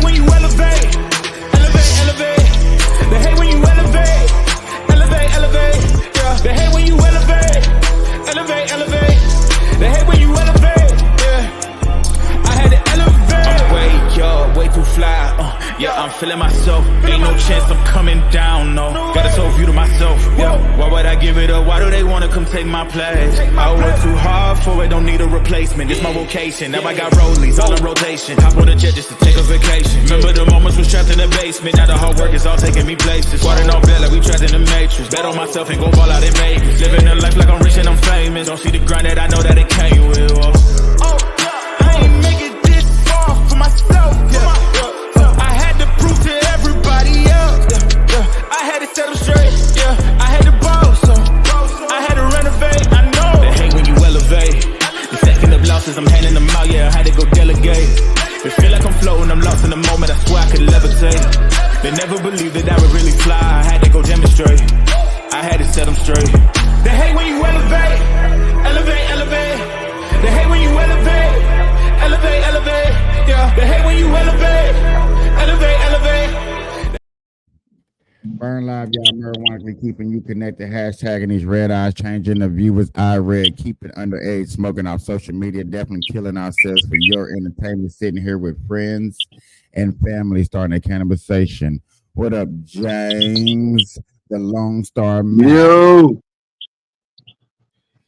when you elevate, elevate, elevate. They hate when you elevate, elevate, elevate. Yeah. They hate when you elevate, elevate, elevate. They hate when you elevate. Yeah. I had to elevate. I'm way too fly. Yeah, I'm feeling myself. Ain't no chance I'm coming down, no. Got a soul view to myself. Yeah. Why would I give it up? Why do they wanna come take my place? I work too hard for it, don't need a replacement. This my vocation. Now I got rollies all in rotation. Hop on the jet just to take a vacation. Remember the moments was trapped in the basement. Now the hard work is all taking me places. Water all bad like we trapped in the matrix. Bet on myself and go ball out in Vegas. Living a life like I'm rich and I'm famous. Don't see the grind that I know that it came with. Oh, I ain't make it this far for myself. Yeah. I had to prove to everybody else. I had to set them straight. Yeah, I had to boss. I had to renovate. I know they hate when you elevate. The second of losses, I'm handing them out. Yeah, I had to go delegate. It feel like I'm floating, I'm lost in the moment. I swear I could levitate. They never believed that I would really fly. I had to go demonstrate. I had to set them straight. They hate when you elevate, elevate, elevate. They hate when you elevate, elevate, elevate. Yeah, they hate when you elevate, elevate, elevate. Burn Live, y'all marijuana keeping you connected. Hashtagging these red eyes, changing the viewers eye red, keeping underage, smoking off social media, definitely killing ourselves for your entertainment. Sitting here with friends and family, starting a conversation. What up, James, the Lone Star Man? Yo,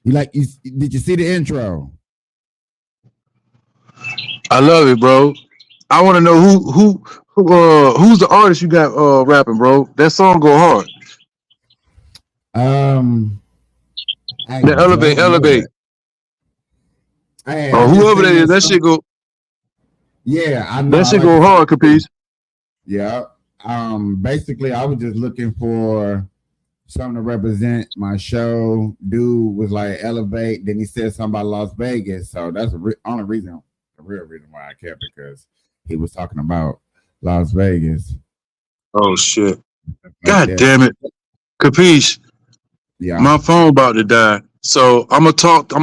Did you see the intro? I love it, bro. I want to know who's the artist you got rapping, bro. That song go hard. The elevate. Whoever that is, that shit go. Yeah, I know. That shit go hard, Capiche. Yeah. Basically, I was just looking for something to represent my show. Dude was like elevate. Then he said something about Las Vegas. So that's the real reason why I kept it, because he was talking about Las Vegas. Oh shit! God damn it, Capiche. Yeah, my phone about to die. So I'm gonna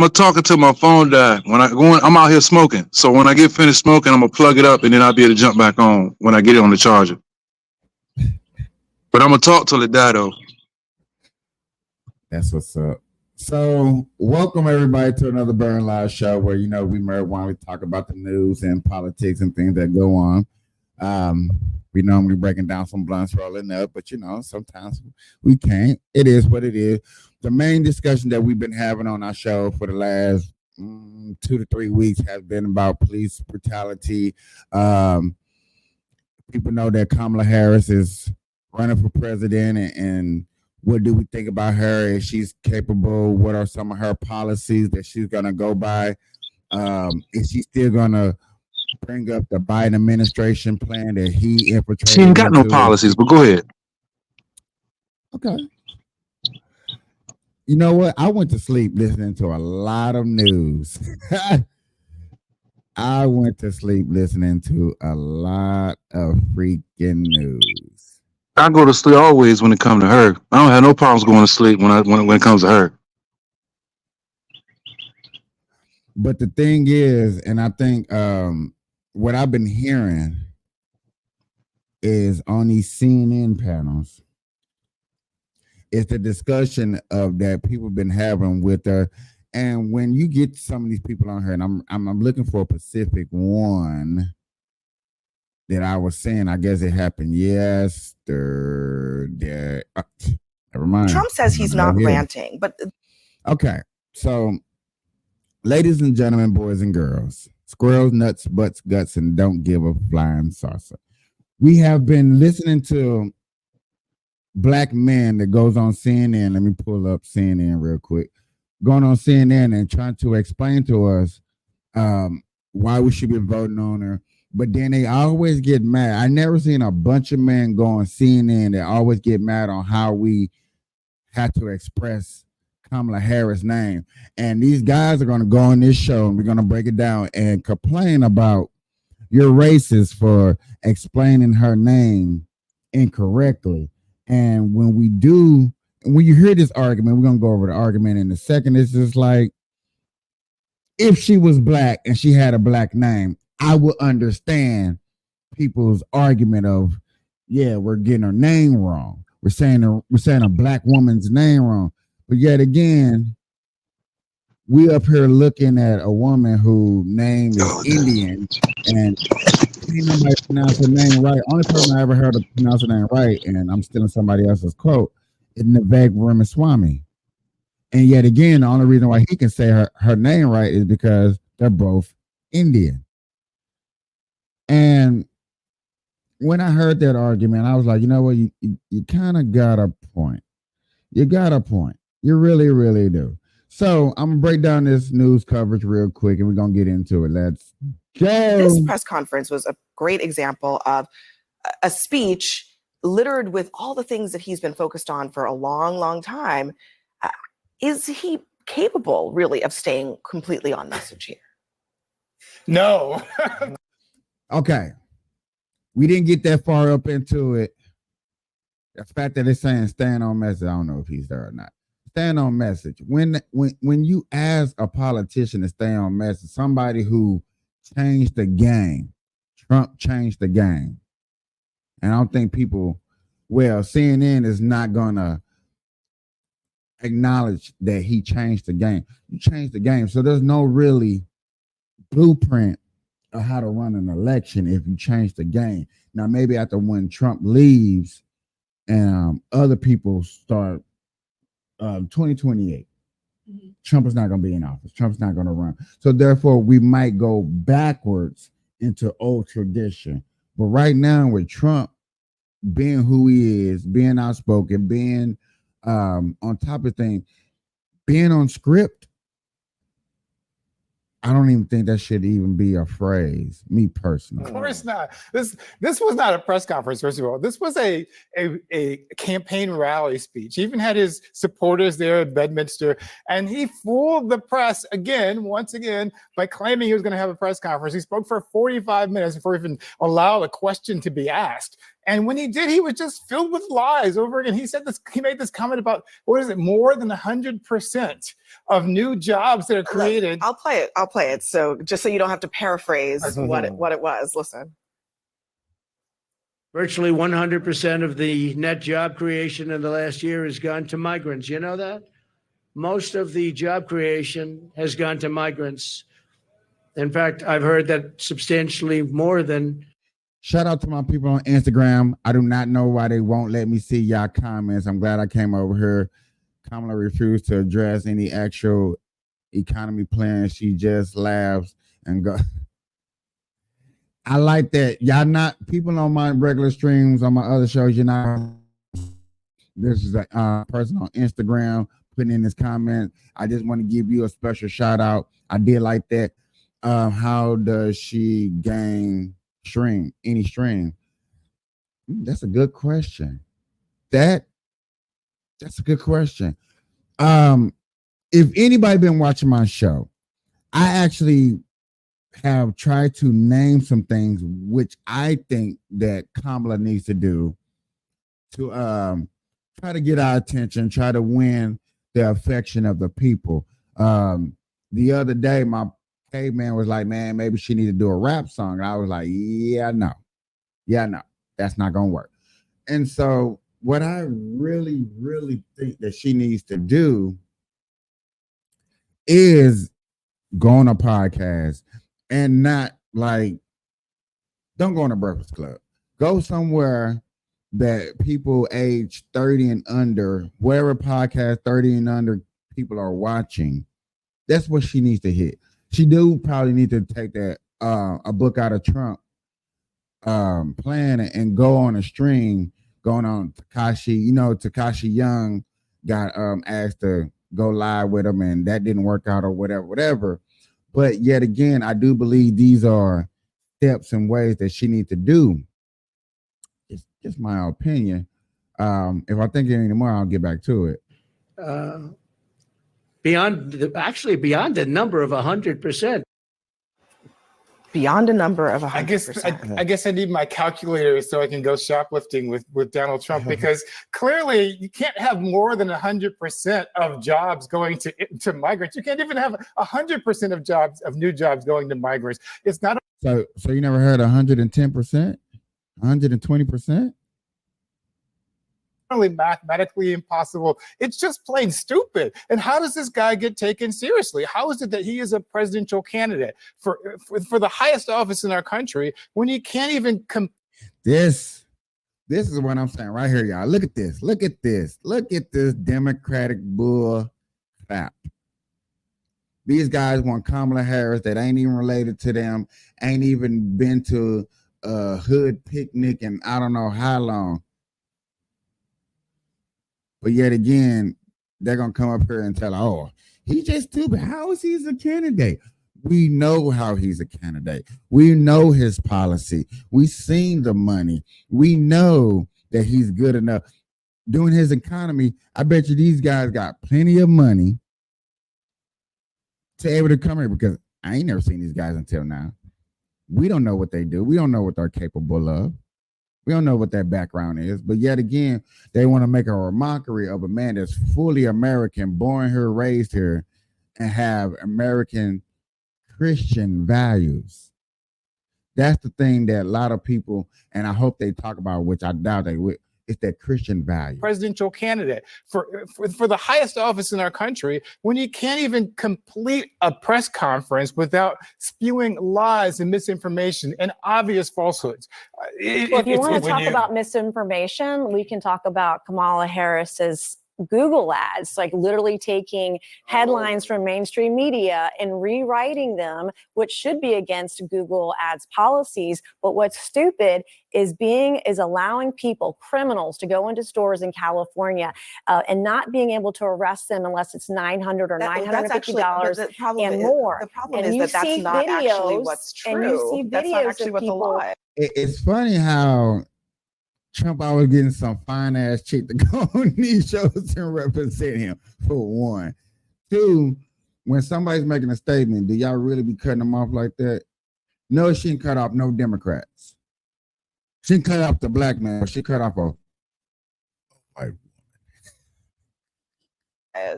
talk until my phone die. I'm out here smoking. So when I get finished smoking, I'm gonna plug it up and then I'll be able to jump back on when I get it on the charger. But I'm gonna talk till it die though. That's what's up. So welcome everybody to another Burn Live show where we marijuana, we talk about the news and politics and things that go on. We normally breaking down some blunts, rolling up, but sometimes we can't. It is what it is. The main discussion that we've been having on our show for the last 2 to 3 weeks has been about police brutality. People know that Kamala Harris is running for president, and what do we think about her? If she's capable, what are some of her policies that she's gonna go by? Is she still gonna bring up the Biden administration plan that he infiltrated? She ain't got no policies, but go ahead. Okay. You know what? I went to sleep listening to a lot of news. I went to sleep listening to a lot of freaking news. I go to sleep always when it comes to her. I don't have no problems going to sleep when it comes to her. But the thing is, and I think what I've been hearing is on these CNN panels, it's the discussion of that people have been having with her. And when you get some of these people on here, and I'm looking for a specific one that I was saying, I guess it happened yesterday. Never mind. Trump says he's not ranting, but okay. So, ladies and gentlemen, boys and girls, squirrels, nuts, butts, guts, and don't give a flying saucer. We have been listening to black men that goes on CNN. Let me pull up CNN real quick. Going on CNN and trying to explain to us why we should be voting on her. But then they always get mad. I never seen a bunch of men go on CNN that always get mad on how we had to express Kamala Harris' name. And these guys are going to go on this show and we're going to break it down and complain about you're racist for explaining her name incorrectly. And when you hear this argument, we're going to go over the argument in a second. It's just like, if she was black and she had a black name, I would understand people's argument of, yeah, we're getting her name wrong. We're saying a black woman's name wrong. But yet again, we up here looking at a woman whose name is Indian, and ain't nobody pronounce her name right. Only person I ever heard of pronounce her name right, and I'm stealing somebody else's quote, is Nivek Ramaswamy. And yet again, the only reason why he can say her name right is because they're both Indian. And when I heard that argument, I was like, you know what, you kind of got a point. You got a point. You really, really do. So I'm gonna break down this news coverage real quick, and we're gonna get into it. Let's go. This press conference was a great example of a speech littered with all the things that he's been focused on for a long, long time. Is he capable, really, of staying completely on message here? No. Okay. We didn't get that far up into it. The fact that it's saying stand on message, I don't know if he's there or not. Stand on message. When you ask a politician to stay on message, somebody who changed the game, Trump changed the game. And I don't think CNN is not gonna acknowledge that he changed the game. You changed the game. So there's no really blueprint of how to run an election if you change the game. Now, maybe after when Trump leaves and other people start 2028, Trump is not going to be in office. Trump's not going to run. So therefore, we might go backwards into old tradition. But right now, with Trump being who he is, being outspoken, being on top of things, being on script, I don't even think that should even be a phrase, me personally. Of course not. This was not a press conference, first of all. This was a campaign rally speech. He even had his supporters there at Bedminster, and he fooled the press once again, by claiming he was going to have a press conference. He spoke for 45 minutes before he even allowed a question to be asked. And when he did, he was just filled with lies over again. He made this comment about, more than 100% of new jobs that are created. Look, I'll play it. So just so you don't have to paraphrase what it was. Listen. Virtually 100% of the net job creation in the last year has gone to migrants. You know that? Most of the job creation has gone to migrants. In fact, I've heard that substantially more than. Shout out to my people on Instagram. I do not know why they won't let me see y'all comments. I'm glad I came over here. Kamala refused to address any actual economy plan. She just laughs and go. I like that. Y'all not people on my regular streams on my other shows. You're not. This is a person on Instagram putting in this comment. I just want to give you a special shout out. I did like that. How does she gain any stream? That's a good question. That's a good question. If anybody been watching my show, I actually have tried to name some things which I think that Kamala needs to do to try to get our attention, try to win the affection of the people. The other day, my caveman was like, man, maybe she need to do a rap song. And I was like, yeah, no, that's not gonna work. And so what I really, really think that she needs to do is go on a podcast and not don't go on a Breakfast Club. Go somewhere that people age 30 and under, wherever podcast 30 and under people are watching. That's what she needs to hit. She do probably need to take that a book out of Trump plan and go on a stream, going on Tekashi. Tekashi Young got asked to go live with him, and that didn't work out or whatever. But yet again, I do believe these are steps and ways that she needs to do. It's just my opinion. If I think any more, I'll get back to it. Beyond the number of 100%. Beyond a number of 100%. I guess I need my calculator so I can go shoplifting with Donald Trump, because clearly you can't have more than 100% of jobs going to migrants. You can't even have 100% of new jobs going to migrants. It's not. So you never heard 110%? 120%. Really mathematically impossible. It's just plain stupid. And how does this guy get taken seriously? How is it that he is a presidential candidate for the highest office in our country when he can't even This is what I'm saying right here, y'all. Look at this. Look at this. Look at this Democratic bull crap. These guys want Kamala Harris that ain't even related to them, ain't even been to a hood picnic in I don't know how long. But yet again, they're gonna come up here and tell, oh, he's just stupid. How is he a candidate? We know how he's a candidate. We know his policy. We've seen the money. We know that he's good enough. Doing his economy, I bet you these guys got plenty of money to able to come here because I ain't never seen these guys until now. We don't know what they do. We don't know what they're capable of. We don't know what that background is, but yet again, they want to make a mockery of a man that's fully American, born here, raised here, and have American Christian values. That's the thing that a lot of people, and I hope they talk about, which I doubt they would, it's that Christian value. Presidential candidate for the highest office in our country when he can't even complete a press conference without spewing lies and misinformation and obvious falsehoods. Well, if you want to talk about misinformation, we can talk about Kamala Harris's Google ads, like literally taking headlines from mainstream media and rewriting them, which should be against Google ads policies. But what's stupid is allowing people, criminals, to go into stores in California and not being able to arrest them unless it's $900 or $950 and more. The problem is that that's not actually what's true. And you see that's not videos actually of what the people. law is. It's funny how Trump always getting some fine ass chick to go on these shows and represent him, for one. Two, when somebody's making a statement, do y'all really be cutting them off like that? No, she didn't cut off no Democrats. She didn't cut off the black man. She cut off a white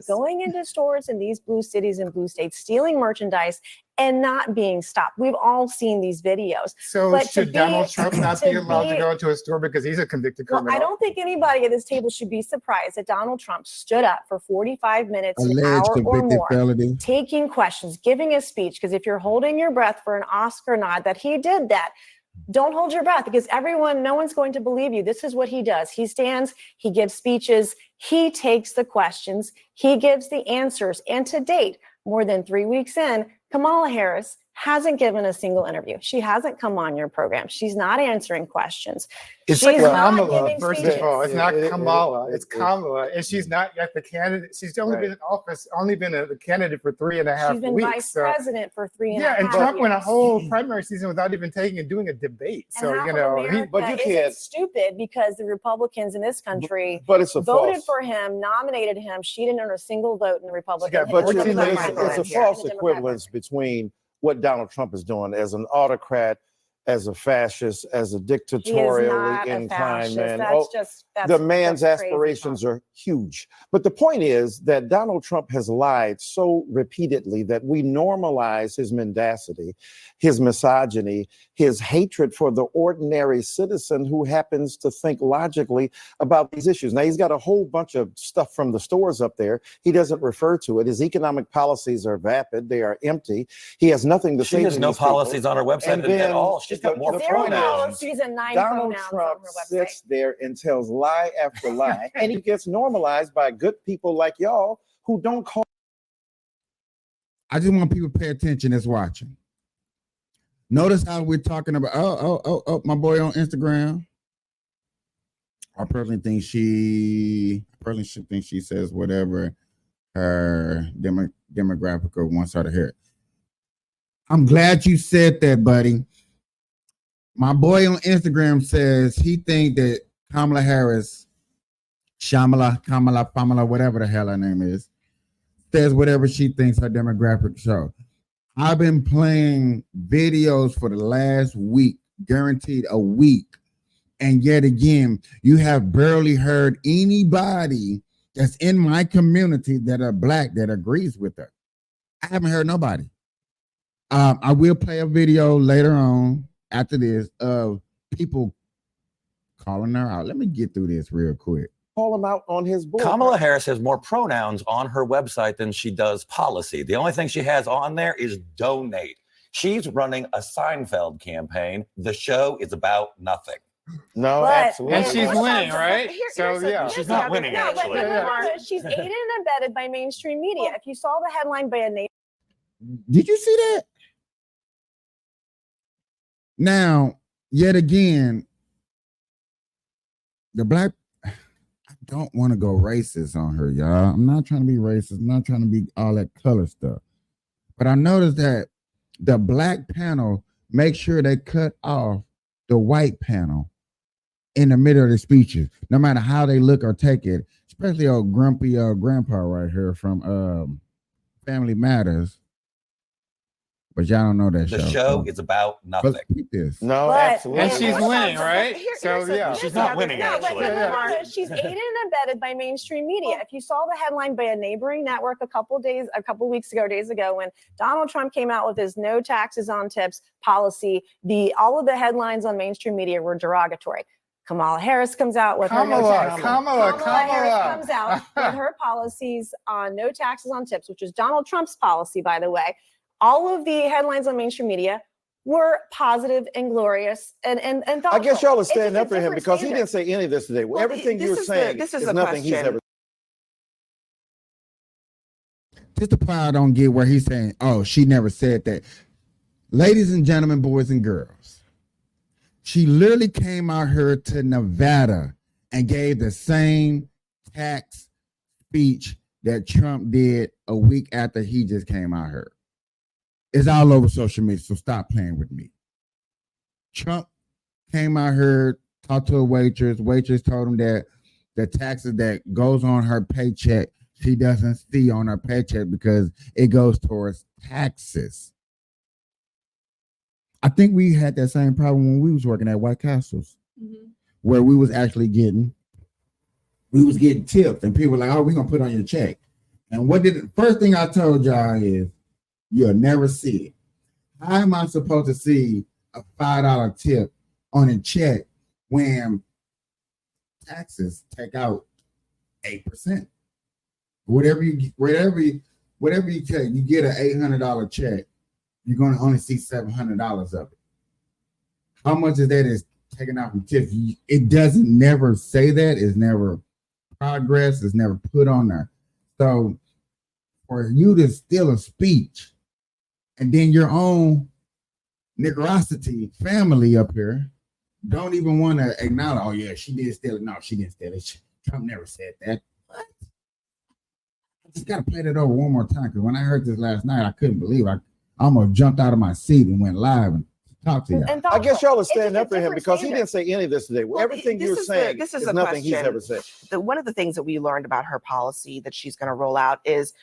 Going into stores in these blue cities and blue states, stealing merchandise and not being stopped. We've all seen these videos. So But should Donald Trump not be allowed to be- go into a store because he's a convicted Well, criminal? I don't think anybody at this table should be surprised that Donald Trump stood up for 45 minutes, an alleged hour or convicted more, felony. taking questions, giving a speech. Because if you're holding your breath for an Oscar nod, that he did that, don't hold your breath because no one's going to believe you. This is what he does. He stands, he gives speeches, he takes the questions, he gives the answers. And to date, more than 3 weeks in, Kamala Harris hasn't given a single interview. She hasn't come on your program. She's not answering questions. It's She's not Kamala, giving first speeches. of all. It's not Kamala. It's it- Kamala. And she's not yet the candidate. She's only been in office, the candidate for 3.5 She's been weeks. vice president for 3.5 Yeah, and Trump went a years. whole primary season without even doing a debate. And So, half you of know, America but you isn't can't- stupid because the Republicans in this country But it's a voted false. for him, nominated him. She didn't earn a single vote in the Republican. got in But the you, Republican Democratic it's, primary it's a primary. false In the Democratic equivalence between what Donald Trump is doing as an autocrat, as a fascist, as a He is dictatorially not a inclined fascist. man. That's The man's that's crazy aspirations talk. are huge. But the point is that Donald Trump has lied so repeatedly that we normalize his mendacity, his misogyny, his hatred for the ordinary citizen who happens to think logically about these issues. Now, he's got a whole bunch of stuff from the stores up there. He doesn't refer to it. His economic policies are vapid. They are empty. He has nothing to She say has to no these people. policies on her website And at then all. She's got more the Zero point is, pronouns. policies and 9 Donald pronouns Trump on her website. sits there and tells lie after lie, and he gets normalized by good people like y'all who don't call. I just want people to pay attention that's watching. Notice how we're talking about, my boy on Instagram. I personally think she says whatever her demographic wants her to hear. I'm glad you said that, buddy. My boy on Instagram says he think that Kamala Harris, Kamala, whatever the hell her name is, says whatever she thinks her demographic show. I've been playing videos for the last week, guaranteed a week. And yet again, you have barely heard anybody that's in my community that are black that agrees with her. I haven't heard nobody. I will play a video later on after this of people calling her out. Let me get through this real quick. Call him out on his board. Kamala Harris has more pronouns on her website than she does policy. The only thing she has on there is donate. She's running a Seinfeld campaign. The show is about nothing. No, But- absolutely. And she's Well, winning, so right? here- So here's the- yeah. here's She's the not other winning, thing. No, but actually. remember, she's aided and abetted by mainstream media. If you saw the headline by a neighbor, Did you see that? Now, yet again, the black, I don't want to go racist on her, y'all. I'm not trying to be racist. I'm not trying to be all that color stuff. But I noticed that the black panel make sure they cut off the white panel in the middle of the speeches, no matter how they look or take it, especially old grumpy grandpa right here from Family Matters. But y'all don't know that The show. show is about But nothing. keep this. No, But- absolutely. And she's Well, winning, so- right? here- So here's the- yeah. here's She's the not other winning, thing. no, but actually. remember, she's aided and abetted by mainstream media. If you saw the headline by a neighboring network a couple weeks ago, days ago, when Donald Trump came out with his no taxes on tips policy, all of the headlines on mainstream media were derogatory. Kamala Harris comes out with her no taxes. Kamala. Harris comes out with her policies on no taxes on tips, which is Donald Trump's policy, by the way. All of the headlines on mainstream media were positive and glorious and thoughtful. I guess y'all are It's standing just a up for him different because he standard. didn't say any of this today. Well, Everything this you're is the- saying this is is the nothing he's question. ever. This the part I don't get where he's saying, oh, she never said that. Ladies and gentlemen, boys and girls, she literally came out here to Nevada and gave the same tax speech that Trump did a week after he just came out here. It's all over social media, so stop playing with me. Trump came out here, talked to a waitress. Waitress told him that the taxes that goes on her paycheck, she doesn't see on her paycheck because it goes towards taxes. I think we had that same problem when we was working at White Castles, where we was getting tipped, and people were like, "Oh, we're gonna put on your check." And first thing I told y'all is, you'll never see it. How am I supposed to see a $5 tip on a check when taxes take out 8%? Whatever you take, you get an $800 check, you're gonna only see $700 of it. How much of that is taken out from tips? It doesn't never say that. It's never progress. It's never put on there. So for you to steal a speech, and then your own Nicarosity family up here don't even want to acknowledge, oh yeah, she did steal it. No, she didn't steal it. Trump never said that. What? I just got to play that over one more time, because when I heard this last night, I couldn't believe it. I almost jumped out of my seat and went live and talked to y'all. And I guess y'all are It's just standing a up for him different because he standard. didn't say any of this today. Well, Everything this you're is the- saying this is is the nothing he's question. ever said. One of the things that we learned about her policy that she's going to roll out is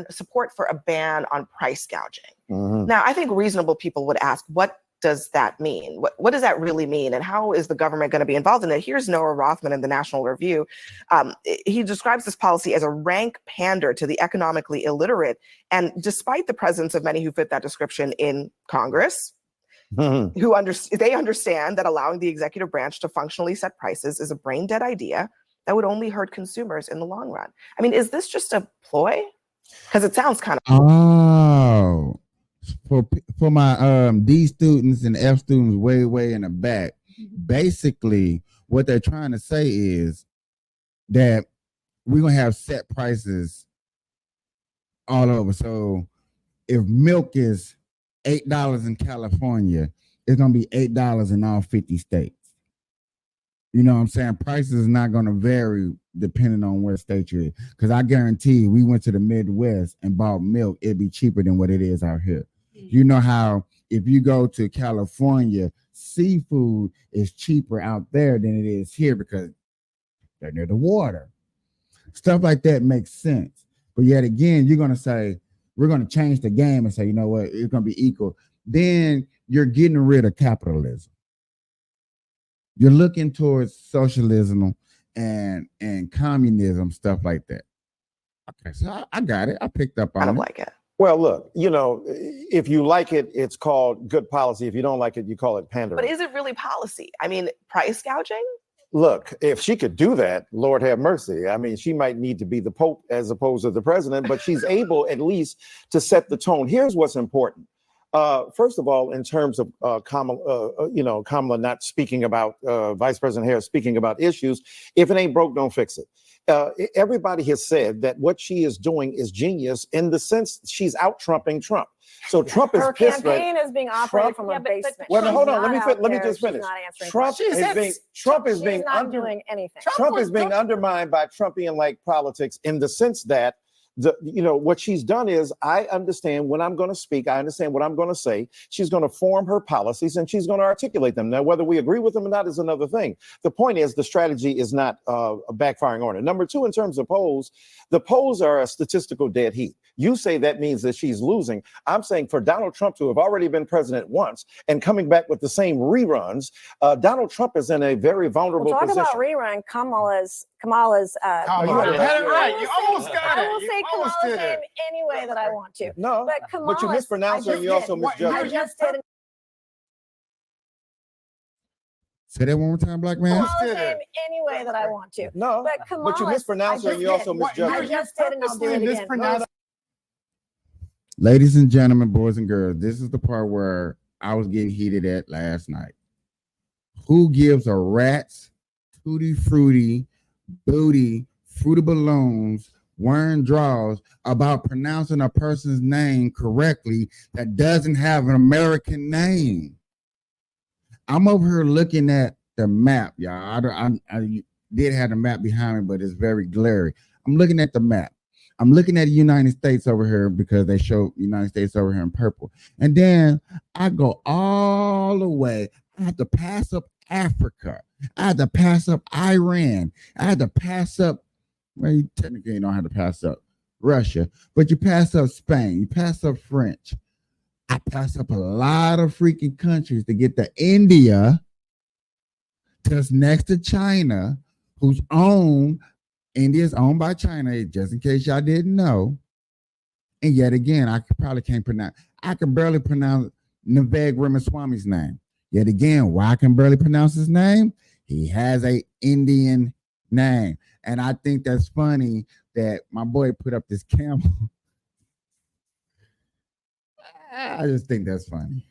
support for a ban on price gouging. Mhm. Now, I think reasonable people would ask, what does that mean? What does that really mean? And how is the government going to be involved in it? Here's Noah Rothman in the National Review. He describes this policy as a rank pander to the economically illiterate. And despite the presence of many who fit that description in Congress, Mhm. they understand that allowing the executive branch to functionally set prices is a brain dead idea that would only hurt consumers in the long run. I mean, is this just a ploy? Because it sounds kind of. Oh, for my D students and F students way in the back, basically what they're trying to say is that we're gonna have set prices all over. So if milk is $8 in California, it's gonna be $8 in all 50 states. You know what I'm saying? Prices is not gonna vary depending on where state you're in. Because I guarantee we went to the Midwest and bought milk, it'd be cheaper than what it is out here. You know how if you go to California, seafood is cheaper out there than it is here because they're near the water. Stuff like that makes sense. But yet again, you're going to say, we're going to change the game and say, you know what, it's going to be equal. Then you're getting rid of capitalism. You're looking towards socialism and communism, stuff like that. Okay, so I got it. I picked up on kind of it. like it. Well, look, if you like it, it's called good policy. If you don't like it, you call it pandering. But is it really policy? I mean, price gouging? Look, if she could do that, Lord have mercy. I mean, she might need to be the Pope as opposed to the president, but she's able at least to set the tone. Here's what's important. First of all, in terms of Kamala not speaking about Vice President Harris speaking about issues, if it ain't broke, don't fix it. Everybody has said that what she is doing is genius in the sense she's out trumping Trump. So Trump is Her pissed campaign is being operated Trump- from a basement. Well, She's hold on. not out Let me there. just She's finish. not answering Trump questions. is being She's not doing anything. Trump is being undermined by Trumpian-like politics in the sense that what she's done is, I understand when I'm going to speak, I understand what I'm going to say. She's going to form her policies and she's going to articulate them. Now, whether we agree with them or not is another thing. The point is the strategy is not backfiring on it. Number two, in terms of polls, the polls are a statistical dead heat. You say that means that she's losing. I'm saying for Donald Trump to have already been president once and coming back with the same reruns, Donald Trump is in a very vulnerable Talk position. about rerun. Kamala's. Kamala. You had it right. You I will almost say- got it. I will You say almost Kamala's did it. name any way that I want to. No, But Kamala. but you mispronounced her and you also misjudged I her. just did. Say that one more time, black man. Kamala's did it. name any way that I want to. No, But Kamala. but you mispronounced her and you also misjudged I her. just did, and I'll do it again. Mispronounced. Ladies and gentlemen, boys and girls, this is the part where I was getting heated at last night. Who gives a rat's tutti fruity, booty, fruity balloons, wearing draws about pronouncing a person's name correctly that doesn't have an American name? I'm over here looking at the map, y'all. I did have the map behind me, but it's very glary. I'm looking at the map. I'm looking at the United States over here because they show United States over here in purple. And then I go all the way. I had to pass up Africa. I had to pass up Iran. I had to pass up, well, you technically don't have to pass up Russia, but you pass up Spain. You pass up French. I passed up a lot of freaking countries to get to India, just next to China, whose own India's owned by China, just in case y'all didn't know. And yet again, I can barely pronounce Naveg Ramaswamy's name. Yet again, why I can barely pronounce his name? He has a Indian name. And I think that's funny that my boy put up this camel. I just think that's funny.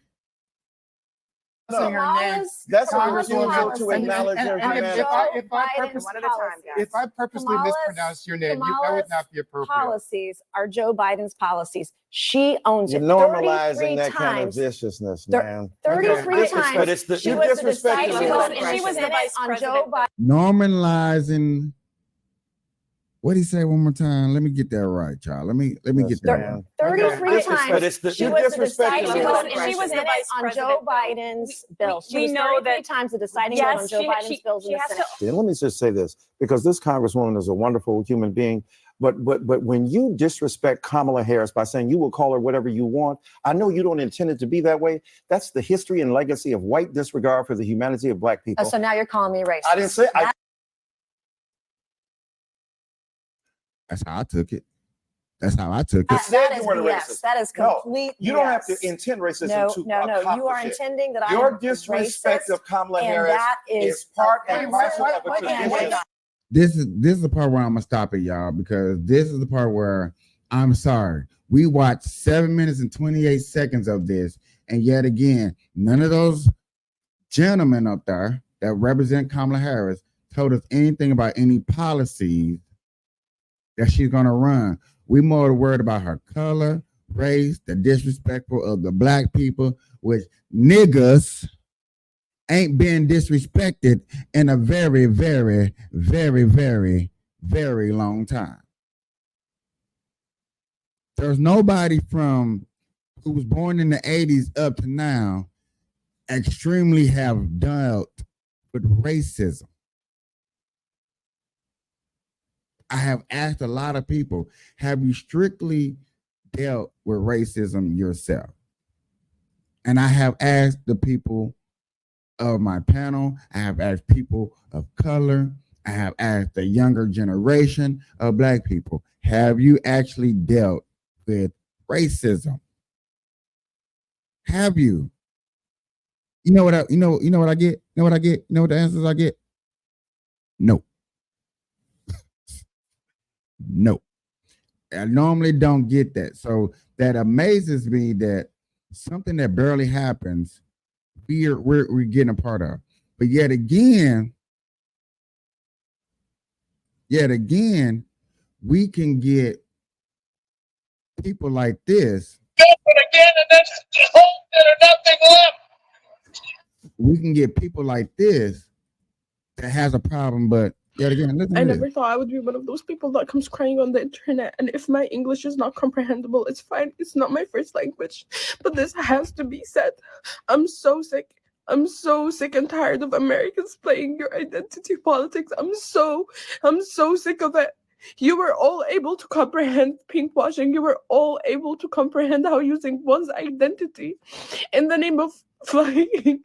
Saying her name. Kamala's. That's a Kamala's refusal policy. to acknowledge her And humanity. if I Joe purpose- Biden's One at a time, policies. guys. If I purposely Kamala's- mispronounce your name, that would Kamala's not be appropriate. Policies are Joe Biden's policies. She owns You're it. normalizing 33 that kind of times. viciousness, Thir- man. 33 Okay. times. But it's the She You're was the disrespecting deciding the vote, vice and she was the president. vice on Joe Biden. Normalizing. What did he say one more time? Let me get that right, y'all. Let me get that Man. right. 33 Okay. times. But it's the She You're was the disrespecting deciding the vote, vice and she president. was in it on Joe Biden's bill. She we was know 33 that- times the deciding vote on Yes, Joe Biden's bills in the has Senate. to. Yeah, let me just say this, because this congresswoman is a wonderful human being. But when you disrespect Kamala Harris by saying you will call her whatever you want, I know you don't intend it to be that way. That's the history and legacy of white disregard for the humanity of black people. Oh, so now you're calling me racist. I didn't say. That's how I took it. That's how I took it. It said that you is weren't a BS. racist. That is No, complete You don't have BS. to intend racism No, to no, no. You are accomplish it. intending that Your I'm disrespect racist, of Kamala and Harris that is part and offensive. parcel of a And tradition. This is the part where I'm gonna stop it, y'all, because this is the part where I'm sorry. We watched 7 minutes and 28 seconds of this, and yet again, none of those gentlemen up there that represent Kamala Harris told us anything about any policies that she's gonna run. We more worried about her color, race, the disrespectful of the black people, which niggas ain't been disrespected in a very, very, very, very, very long time. There's nobody from who was born in the 80s up to now extremely have dealt with racism. I have asked a lot of people, have you strictly dealt with racism yourself? And I have asked the people of my panel, I have asked people of color, I have asked the younger generation of black people, have you actually dealt with racism? Have you? You know what I get? You know what I get? You know what the answers I get? No. No. I normally don't get that. So that amazes me that something that barely happens, we're getting a part of. But yet again, we can get people like this. We can get people like this that has a problem, but yet again, listen I to never this. thought I would be one of those people that comes crying on the internet. And if my English is not comprehensible, it's fine. It's not my first language. But this has to be said. I'm so sick. I'm so sick and tired of Americans playing your identity politics. I'm so sick of it. You were all able to comprehend pinkwashing. You were all able to comprehend how using one's identity in the name of flying.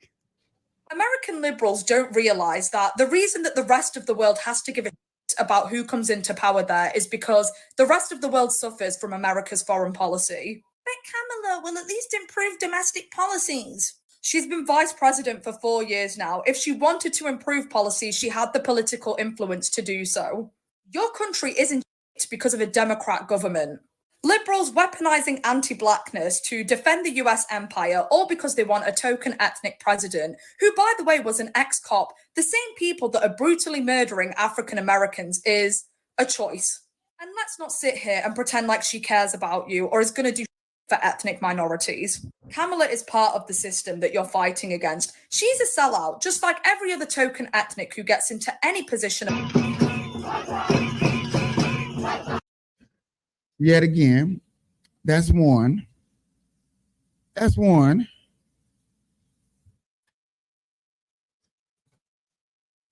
American liberals don't realize that the reason that the rest of the world has to give a shit about who comes into power there is because the rest of the world suffers from America's foreign policy. But Kamala will at least improve domestic policies. She's been vice president for 4 years now. If she wanted to improve policies, she had the political influence to do so. Your country isn't shit because of a Democrat government. Liberals weaponizing anti-blackness to defend the US empire, all because they want a token ethnic president, who, by the way, was an ex-cop, the same people that are brutally murdering African Americans, is a choice. And let's not sit here and pretend like she cares about you or is going to do for ethnic minorities. Kamala is part of the system that you're fighting against. She's a sellout, just like every other token ethnic who gets into any position. Yet again, that's one. That's one.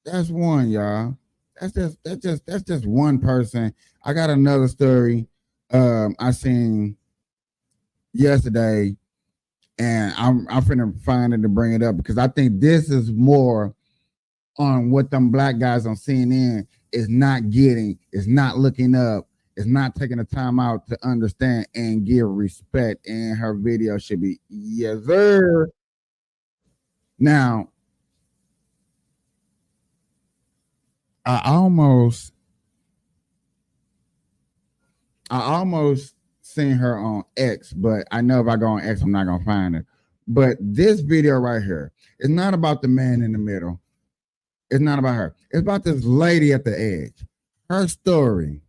That's one, y'all. That's just one person. I got another story I seen yesterday, and I'm finna find it to bring it up because I think this is more on what them black guys on CNN is not getting, is not looking up, is not taking the time out to understand and give respect. And her video should be, yes, sir. Now, I almost seen her on X, but I know if I go on X, I'm not gonna find her. But this video right here is not about the man in the middle. It's not about her. It's about this lady at the edge. Her story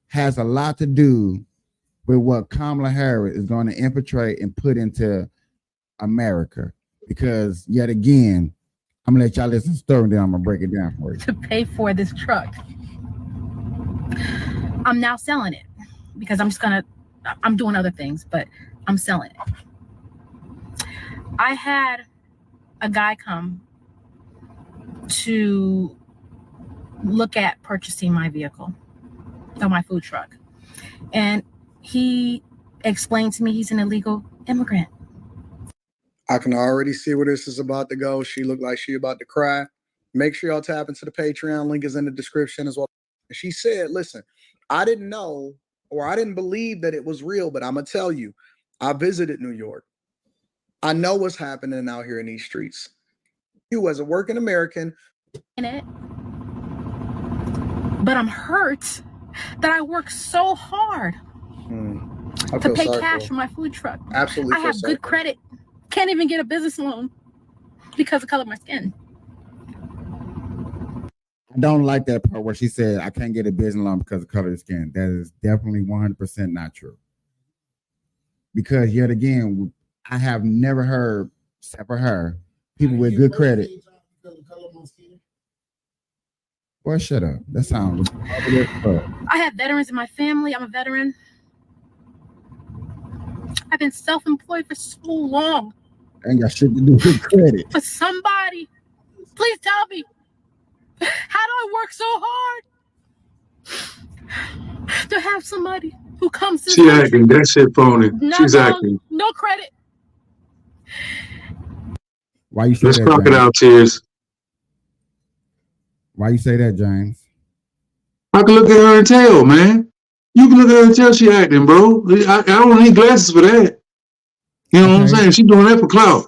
has a lot to do with what Kamala Harris is going to infiltrate and put into America. Because yet again, I'm gonna let y'all listen to the story, and then I'm gonna break it down for you. To pay for this truck. I'm now selling it because I'm doing other things, but I'm selling it. I had a guy come to look at purchasing my vehicle, or my food truck. And he explained to me he's an illegal immigrant. I can already see where this is about to go. She looked like she about to cry. Make sure y'all tap into the Patreon. Link is in the description as well. She said, listen, I didn't know, or I didn't believe that it was real, but I'm going to tell you, I visited New York. I know what's happening out here in these streets. You as a working American. In it. But I'm hurt that I work so hard to pay cash for my food truck. Absolutely. I have good credit. Can't even get a business loan because of the color of my skin. I don't like that part where she said, I can't get a business loan because of color of skin. That is definitely 100% not true. Because yet again, I have never heard, except for her, people with good credit. Boy, shut up. That sounds. I have veterans in my family. I'm a veteran. I've been self-employed for so long. Ain't got shit to do with credit. But somebody, please tell me, how do I work so hard to have somebody who comes to She acting. That shit phony. She's acting. No credit. Why you say Let's that? crocodile tears. Why you say that, James? I can look at her and tell, man. You can look at her and tell she acting, bro. I don't need glasses for that. You know what I'm saying? She doing that for clout.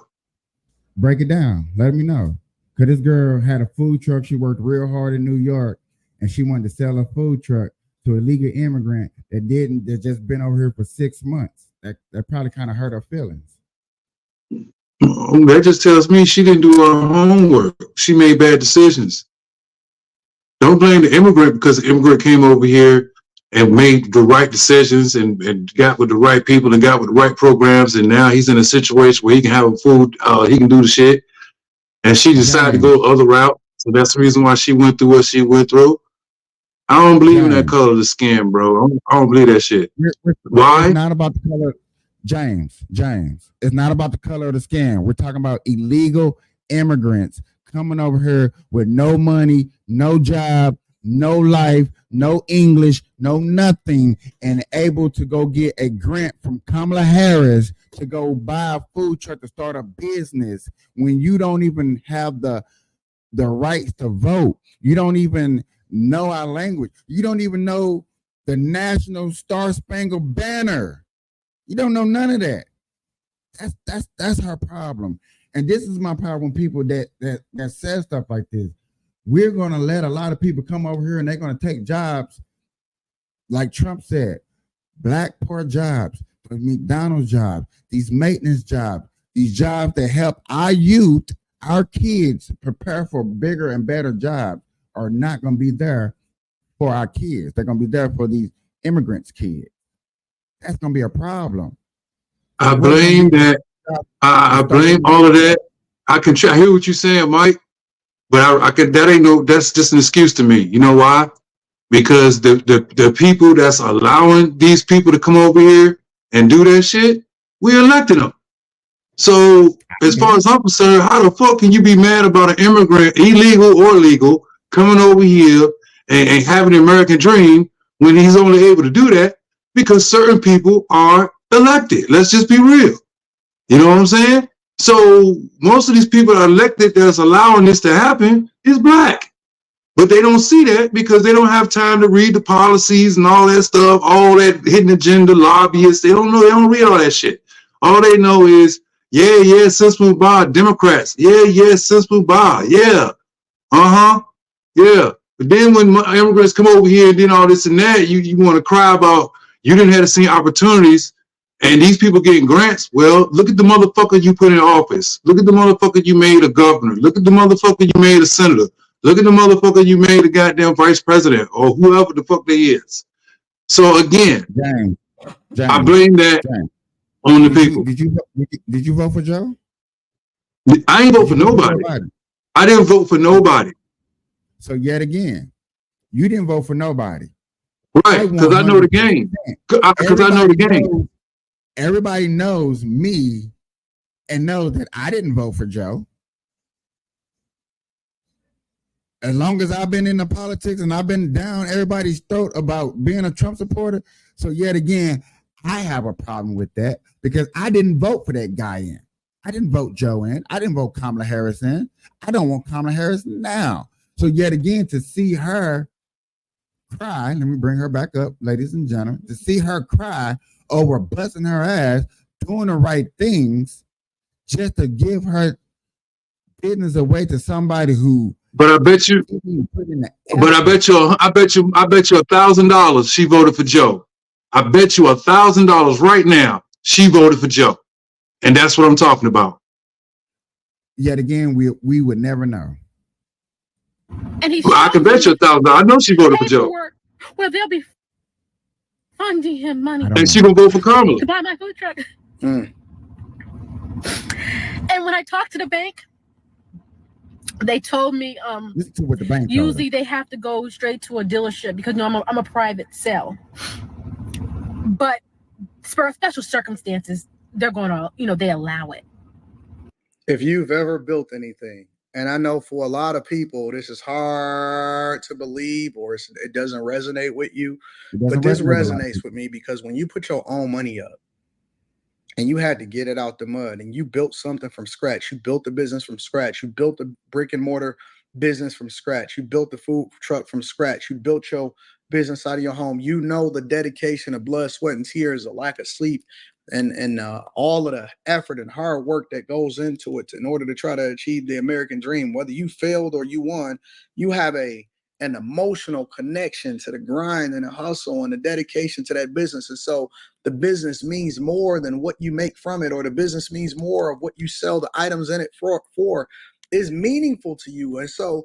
Break it down. Let me know. Because this girl had a food truck. She worked real hard in New York, and she wanted to sell a food truck to a legal immigrant that just been over here for 6 months. That probably kind of hurt her feelings. That just tells me she didn't do her homework. She made bad decisions. Don't blame the immigrant because the immigrant came over here and made the right decisions and got with the right people and got with the right programs, and now he's in a situation where he can have a food, he can do the shit. And she decided to go the other route. So that's the reason why she went through what she went through. I don't believe in that color of the skin, bro. I don't believe that shit. Why? It's not about the color. James, it's not about the color of the skin. We're talking about illegal immigrants coming over here with no money, no job, no life, no English, no nothing, and able to go get a grant from Kamala Harris to go buy a food truck to start a business when you don't even have the rights to vote. You don't even know our language. You don't even know the National Star Spangled Banner. You don't know none of that. That's her problem. And this is my problem. People that says stuff like this. We're gonna let a lot of people come over here and they're gonna take jobs, like Trump said, black poor jobs, McDonald's jobs, these maintenance jobs, these jobs that help our youth, our kids prepare for bigger and better jobs are not gonna be there for our kids. They're gonna be there for these immigrants' kids. That's gonna be a problem. I blame that. I blame all of that. I hear what you're saying, Mike, but that's just an excuse to me. You know why? Because the people that's allowing these people to come over here and do that shit, we elected them. So as far as I'm concerned, how the fuck can you be mad about an immigrant, illegal or legal, coming over here and having the American dream when he's only able to do that because certain people are elected? Let's just be real. You know what I'm saying? So most of these people that are elected that's allowing this to happen is black. But they don't see that because they don't have time to read the policies and all that stuff, all that hidden agenda, lobbyists. They don't know, they don't read all that shit. All they know is, yeah, Sis Mubah, Democrats. Yeah, Sis Mubah. Yeah. Yeah. But then when immigrants come over here and then all this and that, you want to cry about you didn't have the same opportunities and these people getting grants. Well, look at the motherfucker you put in office. Look at the motherfucker you made a governor. Look at the motherfucker you made a senator. Look at the motherfucker you made a goddamn vice president or whoever the fuck they is. So again, James, I blame that on the people. Did you vote for Joe? I ain't vote for nobody. I didn't vote for nobody. So yet again, you didn't vote for nobody. Right, because I know the game. Because I know the game. Everybody knows me and knows that I didn't vote for Joe. As long as I've been in the politics and I've been down everybody's throat about being a Trump supporter. So yet again, I have a problem with that because I didn't vote for that guy in. I didn't vote Joe in. I didn't vote Kamala Harris in. I don't want Kamala Harris now. So yet again, to see her cry, let me bring her back up, ladies and gentlemen, to see her cry over busting her ass, doing the right things, just to give her business away to somebody who. But I bet you. But I bet you $1,000 she voted for Joe. I bet you $1,000 right now she voted for Joe, and that's what I'm talking about. Yet again, we would never know. And I can bet you $1,000. I know she voted for Joe. Well, they'll be funding him money. And she gonna vote for Kamala to buy my food truck. And when I talked to the bank, they told me what the bank usually they have to go straight to a dealership because I'm a private sale. But for special circumstances, they're going to, they allow it. If you've ever built anything, and I know for a lot of people, this is hard to believe or it doesn't resonate with you, but this resonates with me because when you put your own money up and you had to get it out the mud and you built something from scratch, you built the business from scratch, you built the brick and mortar business from scratch, you built the food truck from scratch, you built your business out of your home. You know the dedication of blood, sweat, and tears, a lack of sleep, and all of the effort and hard work that goes into it in order to try to achieve the American dream. Whether you failed or you won, you have an emotional connection to the grind and the hustle and the dedication to that business. And so the business means more than what you make from it, or the business means more of what you sell the items in it for is meaningful to you. And so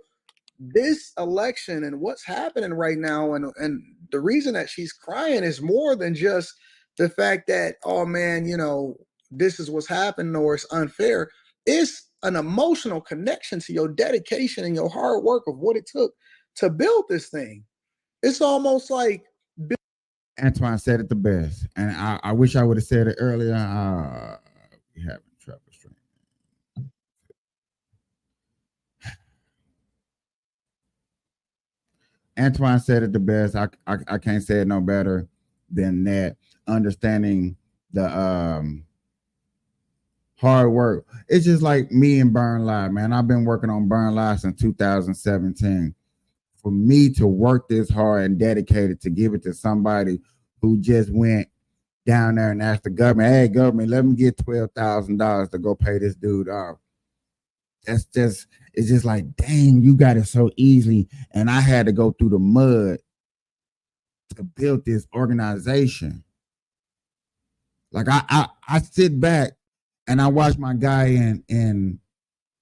this election and what's happening right now, and the reason that she's crying is more than just the fact that, oh man, you know, this is what's happening or it's unfair. It's an emotional connection to your dedication and your hard work of what it took to build this thing. It's almost like Antoine said it the best, and I wish I would have said it earlier. We having trouble streaming. Antoine said it the best. I can't say it no better than that. Understanding the hard work. It's just like me and Burn Live, man. I've been working on Burn Live since 2017. For me to work this hard and dedicated to give it to somebody who just went down there and asked the government, hey, government, let me get $12,000 to go pay this dude off. It's just like, dang, you got it so easily. And I had to go through the mud to build this organization. Like I sit back and I watch my guy in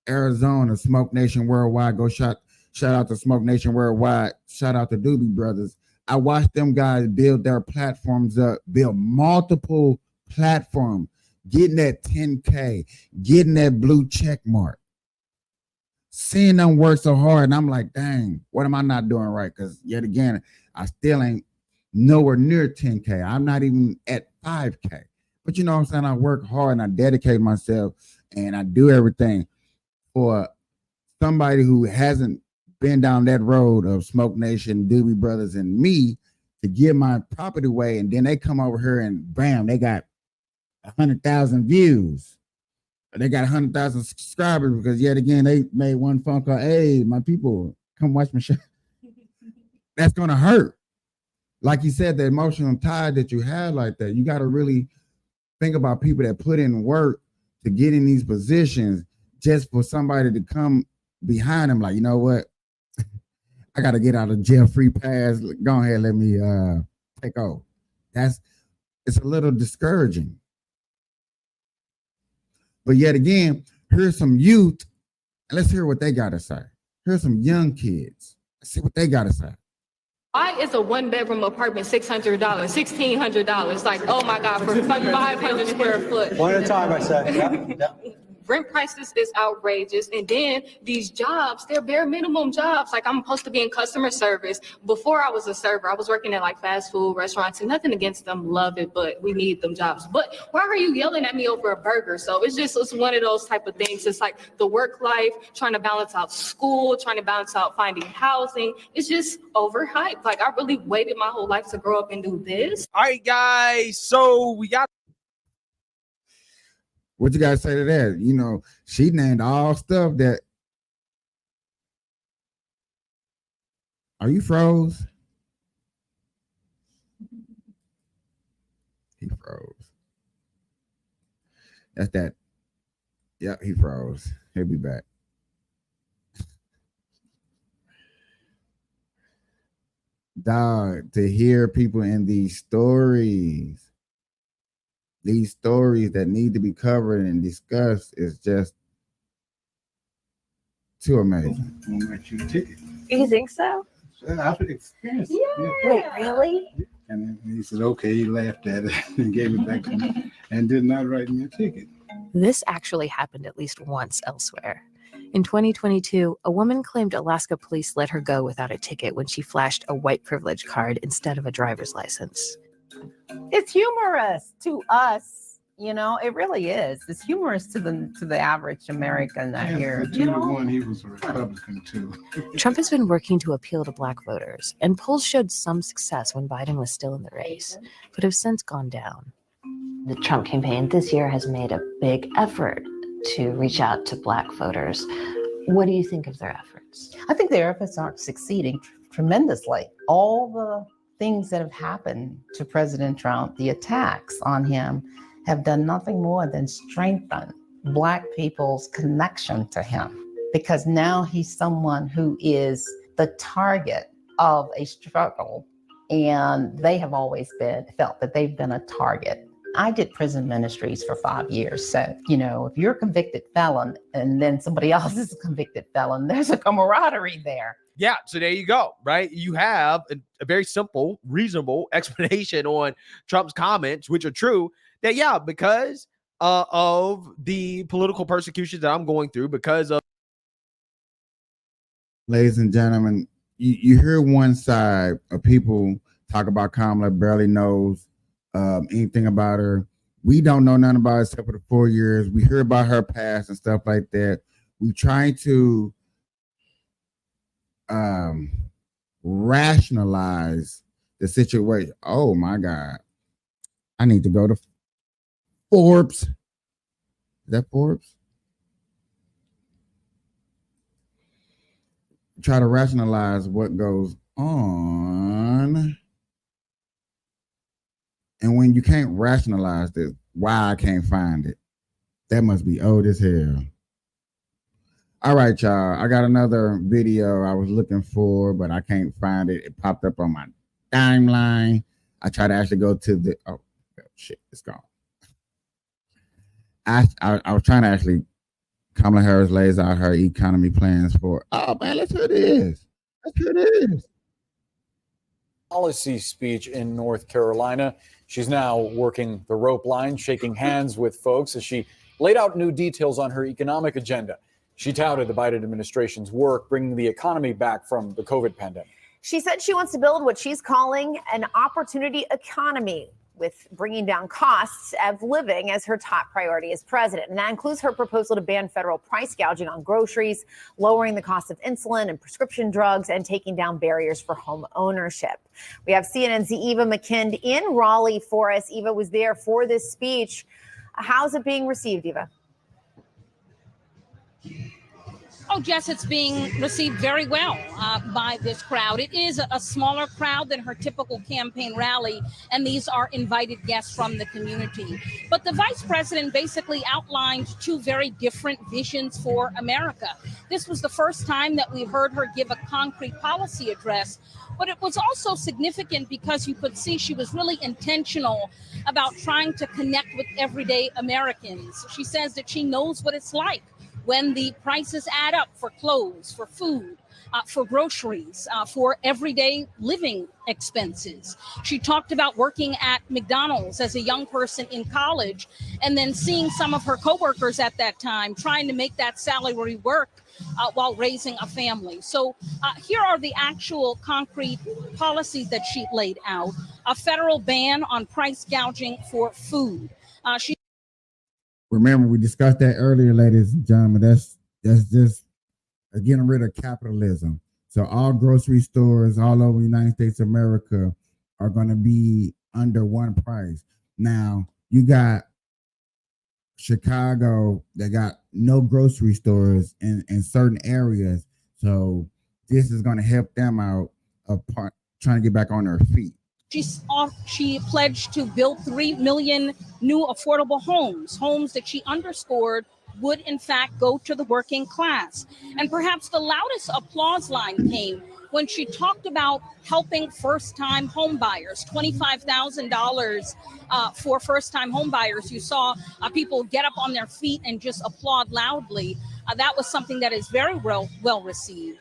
Arizona, Smoke Nation Worldwide, go shout out to Smoke Nation Worldwide, shout out to Doobie Brothers. I watched them guys build their platforms up, build multiple platforms, getting that 10K, getting that blue check mark. Seeing them work so hard, and I'm like, dang, what am I not doing right? Because yet again, I still ain't nowhere near 10K. I'm not even at 5K. But you know what I'm saying? I work hard and I dedicate myself and I do everything for somebody who hasn't been down that road of Smoke Nation, Doobie Brothers, and me to give my property away. And then they come over here and bam, they got 100,000 views. They got 100,000 subscribers because yet again, they made one phone call. Hey, my people, come watch my show. That's going to hurt. Like you said, the emotional tie that you had like that, you got to really think about people that put in work to get in these positions just for somebody to come behind them. Like, you know what? I got to get out of jail free pass. Go ahead, let me take over. It's a little discouraging. But yet again, here's some youth, and let's hear what they got to say. Here's some young kids. Let's see what they got to say. Why is a 1-bedroom apartment $600, $1,600? Like, oh my God, for 500 square foot. One at a time, I said. Yep. Rent prices is outrageous. And then these jobs, they're bare minimum jobs. Like, I'm supposed to be in customer service. Before I was a server, I was working at like fast food restaurants, and nothing against them, love it, but we need them jobs. But why are you yelling at me over a burger? So it's one of those type of things. It's like the work life, trying to balance out school, trying to balance out finding housing. It's just overhyped. Like, I really waited my whole life to grow up and do this. All right, guys. So we got. What you guys say to that? You know, she named all stuff that. Are you froze? He froze. That's that. Yep, he froze. He'll be back. Dog, to hear people in these stories that need to be covered and discussed is just too amazing. You think so? I've experienced it. Yeah. Wait, really? And he said, okay, he laughed at it and gave it back to me and did not write me a ticket. This actually happened at least once elsewhere. In 2022, a woman claimed Alaska police let her go without a ticket when she flashed a white privilege card instead of a driver's license. It's humorous to us, you know. It really is. It's humorous to the average American that here. You know, he was a Republican too. Trump has been working to appeal to Black voters, and polls showed some success when Biden was still in the race, but have since gone down. The Trump campaign this year has made a big effort to reach out to Black voters. What do you think of their efforts? I think their efforts are succeeding. tremendously. All the things that have happened to President Trump, the attacks on him, have done nothing more than strengthen Black people's connection to him, because now he's someone who is the target of a struggle, and they have always felt that they've been a target. I did prison ministries for 5 years. So, if you're a convicted felon and then somebody else is a convicted felon, there's a camaraderie there. Yeah, so there you go, right? You have a very simple, reasonable explanation on Trump's comments, which are true, that, yeah, because of the political persecution that I'm going through, because of... Ladies and gentlemen, you hear one side of people talk about Kamala, barely knows anything about her. We don't know nothing about her except for the 4 years. We hear about her past and stuff like that. We try to rationalize the situation. Oh my God. I need to go to Forbes. Is that Forbes? Try to rationalize what goes on. And when you can't rationalize this, why I can't find it, that must be old as hell. All right, y'all. I got another video I was looking for, but I can't find it. It popped up on my timeline. I tried to actually go to the... Oh, shit, it's gone. I was trying to actually... Kamala Harris lays out her economy plans for... Oh, man, let's hear this. Let's hear this. Policy speech in North Carolina. She's now working the rope line, shaking hands with folks as she laid out new details on her economic agenda. She touted the Biden administration's work bringing the economy back from the COVID pandemic. She said she wants to build what she's calling an opportunity economy, with bringing down costs of living as her top priority as president. And that includes her proposal to ban federal price gouging on groceries, lowering the cost of insulin and prescription drugs, and taking down barriers for home ownership. We have CNN's Eva McKind in Raleigh for us. Eva was there for this speech. How's it being received, Eva? Oh, Jess, it's being received very well by this crowd. It is a smaller crowd than her typical campaign rally, and these are invited guests from the community. But the vice president basically outlined two very different visions for America. This was the first time that we heard her give a concrete policy address, but it was also significant because you could see she was really intentional about trying to connect with everyday Americans. She says that she knows what it's like when the prices add up for clothes, for food, for groceries, for everyday living expenses. She talked about working at McDonald's as a young person in college and then seeing some of her coworkers at that time trying to make that salary work while raising a family. So here are the actual concrete policies that she laid out. A federal ban on price gouging for food. Remember, we discussed that earlier, ladies and gentlemen. That's just getting rid of capitalism. So all grocery stores all over the United States of America are going to be under one price. Now, you got Chicago that got no grocery stores in certain areas. So this is going to help them out trying to get back on their feet. She pledged to build 3 million new affordable homes that she underscored would in fact go to the working class. And perhaps the loudest applause line came when she talked about helping first-time home buyers, $25,000 for first-time home buyers. You saw people get up on their feet and just applaud loudly. That was something that is very well received.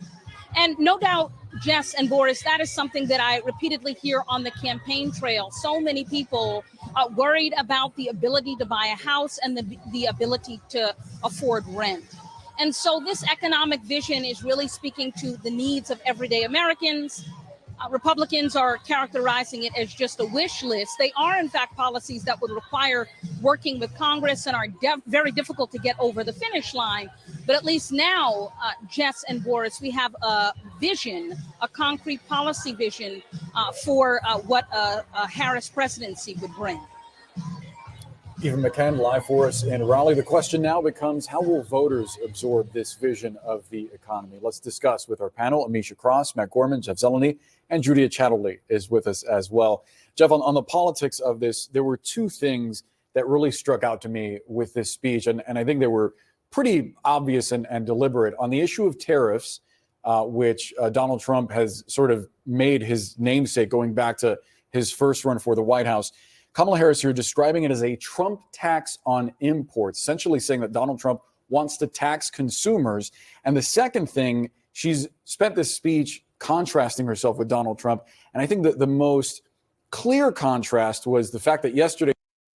And no doubt, Jess and Boris, that is something that I repeatedly hear on the campaign trail. So many people are worried about the ability to buy a house and the ability to afford rent. And so this economic vision is really speaking to the needs of everyday Americans. Republicans are characterizing it as just a wish list. They are, in fact, policies that would require working with Congress and are very difficult to get over the finish line. But at least now, Jess and Boris, we have a vision, a concrete policy vision for what a Harris presidency would bring. Eva McCann live for us in Raleigh. The question now becomes, how will voters absorb this vision of the economy? Let's discuss with our panel. Amisha Cross, Matt Gorman, Jeff Zeleny, and Judea Chatterley is with us as well. Jeff, on the politics of this, there were two things that really struck out to me with this speech, and I think they were pretty obvious and deliberate. On the issue of tariffs, which Donald Trump has sort of made his namesake going back to his first run for the White House. Kamala Harris here describing it as a Trump tax on imports, essentially saying that Donald Trump wants to tax consumers. And the second thing, she's spent this speech contrasting herself with Donald Trump. And I think that the most clear contrast was the fact that yesterday,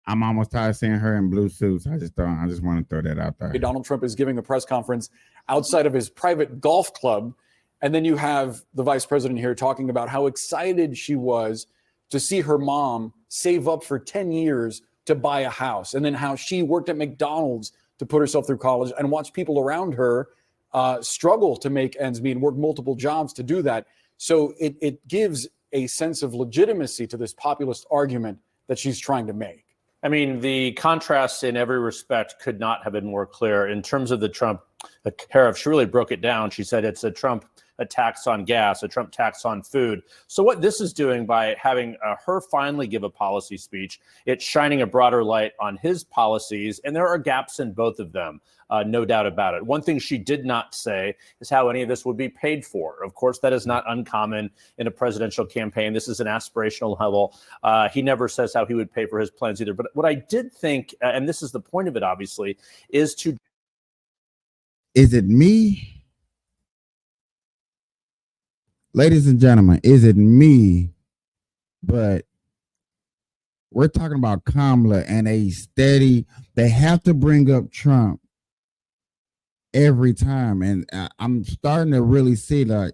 I'm almost tired of seeing her in blue suits. I just want to throw that out there. Donald Trump is giving a press conference outside of his private golf club. And then you have the vice president here talking about how excited she was to see her mom save up for 10 years to buy a house. And then how she worked at McDonald's to put herself through college and watch people around her struggle to make ends meet and work multiple jobs to do that. So it gives a sense of legitimacy to this populist argument that she's trying to make. I mean, the contrast in every respect could not have been more clear. In terms of the Trump tariff, she really broke it down. She said it's a tax on gas, a Trump tax on food. So what this is doing by having her finally give a policy speech, it's shining a broader light on his policies, and there are gaps in both of them. No doubt about it. One thing she did not say is how any of this would be paid for. Of course, that is not uncommon in a presidential campaign. This is an aspirational level. He never says how he would pay for his plans either. But what I did think, and this is the point of it, obviously, is to... Is it me? Ladies and gentlemen, is it me? But we're talking about Kamala and they have to bring up Trump every time. And I'm starting to really see that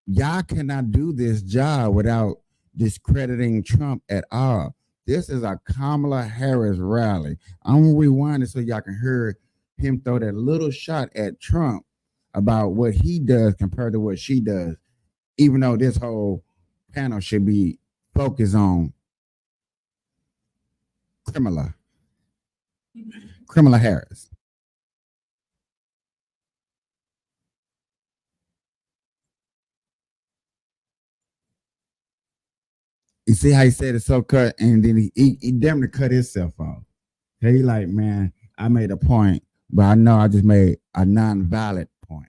y'all cannot do this job without discrediting Trump at all. This is a Kamala Harris rally. I'm going to rewind it so y'all can hear him throw that little shot at Trump about what he does compared to what she does, even though this whole panel should be focused on Kamala Harris. You see how he said it so cut, and then he damn near cut himself off. He like, man, I made a point, but I know I just made a non-valid point.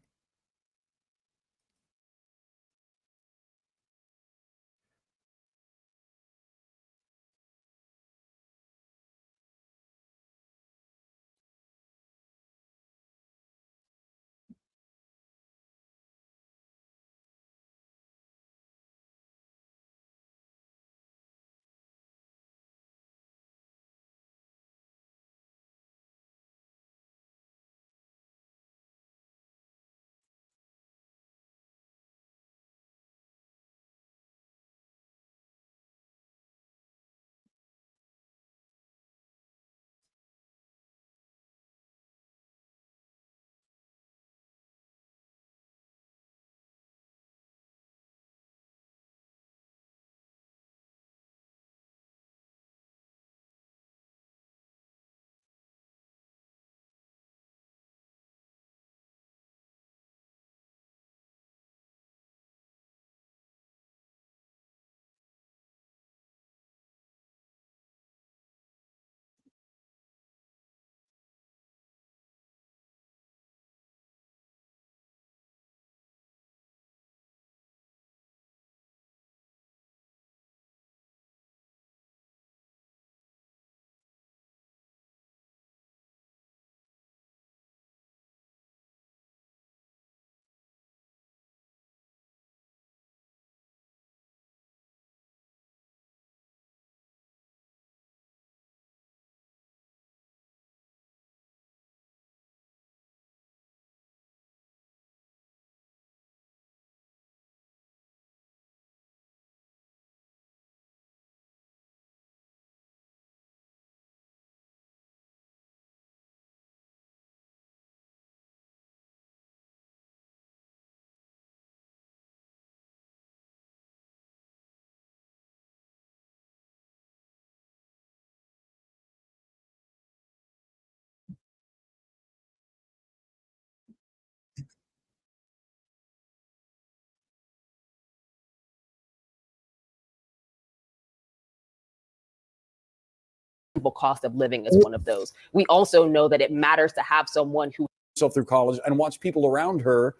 cost of living is one of those. We also know that it matters to have someone who herself through college and watch people around her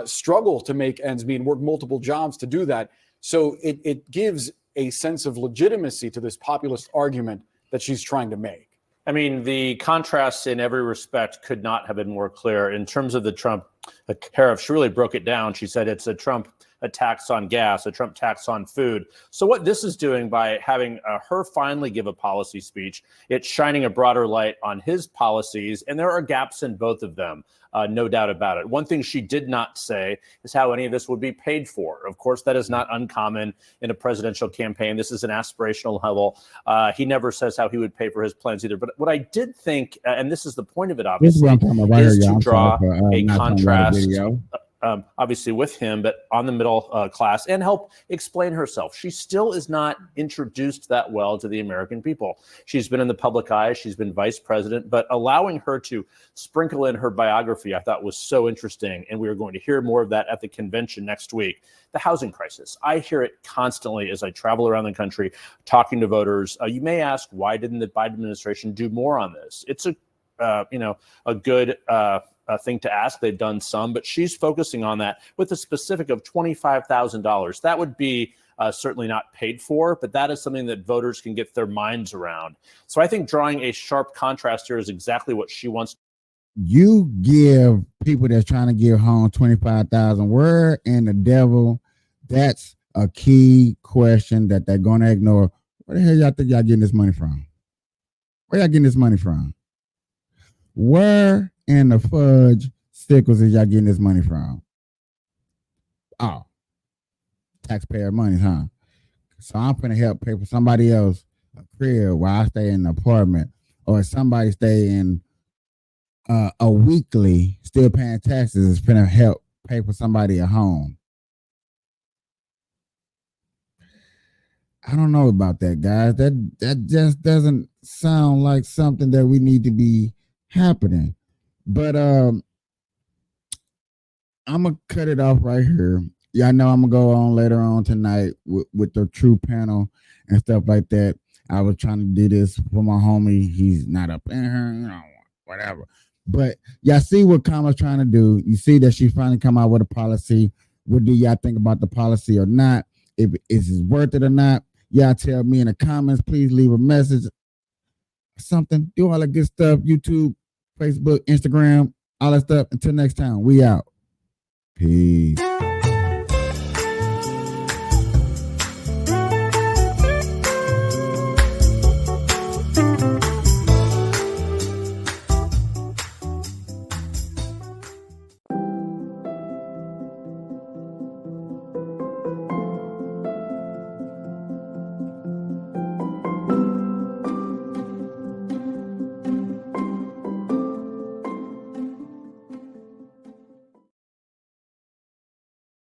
struggle to make ends meet and work multiple jobs to do that. So it gives a sense of legitimacy to this populist argument that she's trying to make. I mean, the contrast in every respect could not have been more clear. In terms of the Trump tariff, she really broke it down. She said it's a tax on gas, a Trump tax on food. So what this is doing by having her finally give a policy speech, it's shining a broader light on his policies, and there are gaps in both of them, no doubt about it. One thing she did not say is how any of this would be paid for. Of course, that is not uncommon in a presidential campaign. This is an aspirational level. He never says how he would pay for his plans either. But what I did think, and this is the point of it, This is what obviously, I'm talking about right is here, to y'all. I'm draw sorry for, a not talking about the contrast. video. Obviously with him, but on the middle class, and help explain herself. She still is not introduced that well to the American people. She's been in the public eye, she's been vice president, but allowing her to sprinkle in her biography, I thought was so interesting. And we are going to hear more of that at the convention next week. The housing crisis. I hear it constantly as I travel around the country talking to voters. You may ask, why didn't the Biden administration do more on this? It's a good thing to ask. They've done some, but she's focusing on that with a specific of $25,000. That would be certainly not paid for, but that is something that voters can get their minds around. So I think drawing a sharp contrast here is exactly what she wants. You give people that's trying to get home 25,000. Where in the devil? That's a key question that they're going to ignore. Where the hell y'all think y'all getting this money from? Where y'all getting this money from? Where in the fudge stickles is y'all getting this money from? Oh, taxpayer money, huh? So I'm gonna help pay for somebody else a crib while I stay in an apartment, or somebody stay in a weekly still paying taxes is gonna help pay for somebody a home. I don't know about that, guys. That just doesn't sound like something that we need to be happening. But I'm gonna cut it off right here. Y'all know I'm gonna go on later on tonight with the true panel and stuff like that. I was trying to do this for my homie. He's not up in here, whatever. But y'all see what Kamala's trying to do. You see that she finally come out with a policy. What do y'all think about the policy or not? If is it worth it or not? Y'all tell me in the comments. Please leave a message, something. Do all that good stuff. YouTube, Facebook, Instagram, all that stuff. Until next time, we out. Peace.